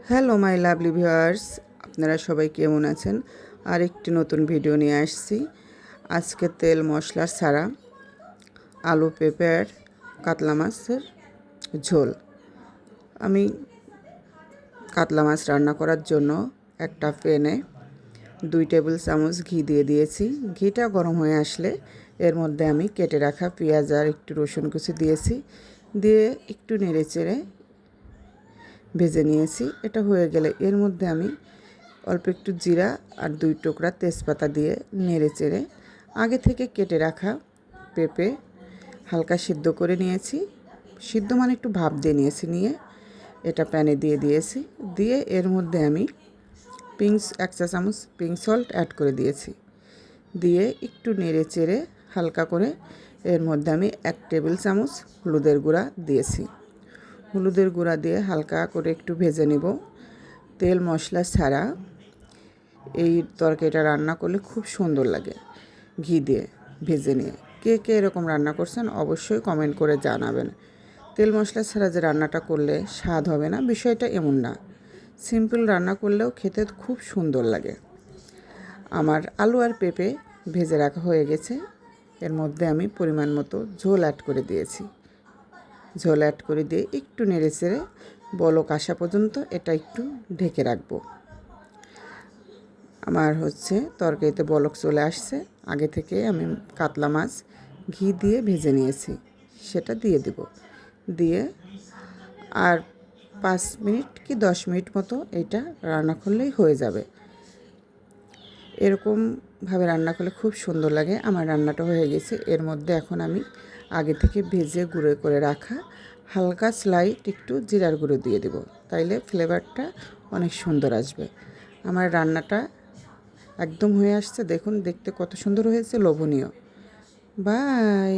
Hello my lovely viewers, আপনারা সবাই কেমন আছেন? আর একটি নতুন ভিডিও নিয়ে আসছি। আজকে তেল মশলা ছাড়া আলু পেঁপের কাতলা মাছের ঝোল। আমি কাতলা মাছ রান্না করার জন্য একটা প্যানে 2 টেবিল চামচ ঘি দিয়ে দিয়েছি। ঘিটা গরম হয়ে আসলে এর মধ্যে আমি কেটে রাখা পেঁয়াজ আর একটু রসুন কুচি দিয়েছি, দিয়ে একটু নেড়ে চেড়ে ভেজে নিয়েছি। এটা হয়ে গেলে এর মধ্যে আমি অল্প একটু জিরা আর 2 টুকরা তেজপাতা দিয়ে নেড়ে চেড়ে আগে থেকে কেটে রাখা পেঁপে হালকা সিদ্ধ করে নিয়েছি। সিদ্ধ মানে একটু ভাপ দিয়ে নিয়েছি, নিয়ে এটা প্যানে দিয়ে দিয়েছি। দিয়ে এর মধ্যে আমি 1 চা চামচ পিঙ্ক সল্ট অ্যাড করে দিয়েছি। দিয়ে একটু নেড়ে চেড়ে হালকা করে এর মধ্যে আমি 1 টেবিল চামচ হলুদের গুঁড়া দিয়েছি। হলুদের গুঁড়া দিয়ে হালকা করে একটু ভেজে নেব। তেল মশলা ছাড়া এই তরকারিটা রান্না করলে খুব সুন্দর লাগে ঘি দিয়ে ভেজে নিয়ে। কে কে এরকম রান্না করছেন অবশ্যই কমেন্ট করে জানাবেন। তেল মশলা ছাড়া যে রান্নাটা করলে স্বাদ হবে না, বিষয়টা এমন না। সিম্পল রান্না করলেও খেতে খুব সুন্দর লাগে। আমার আলু আর পেঁপে ভেজে রাখা হয়ে গেছে। এর মধ্যে আমি পরিমাণ মতো ঝোল অ্যাড করে দিয়েছি। ঝোল অ্যাড করে দিয়ে একটু নেড়ে চেড়ে বলক আসা পর্যন্ত এটা একটু ঢেকে রাখবো। আমার তরকারিতে বলক চলে আসছে। আগে থেকে আমি কাতলা মাছ ঘি দিয়ে ভেজে নিয়েছি, সেটা দিয়ে দেব। দিয়ে আর 5 মিনিট কি 10 মিনিট মতো এটা রান্না করলেই হয়ে যাবে। এরকমভাবে রান্না করলে খুব সুন্দর লাগে। আমার রান্নাটা হয়ে গেছে। এর মধ্যে এখন আমি আগে থেকে ভেজে গুঁড়ো করে রাখা হালকা স্লাইট একটু জিরার গুঁড়ো দিয়ে দেব, তাইলে ফ্লেভারটা অনেক সুন্দর আসবে। আমার রান্নাটা একদম হয়ে আসছে, দেখুন দেখতে কত সুন্দর হয়েছে, লোভনীয়। বাই।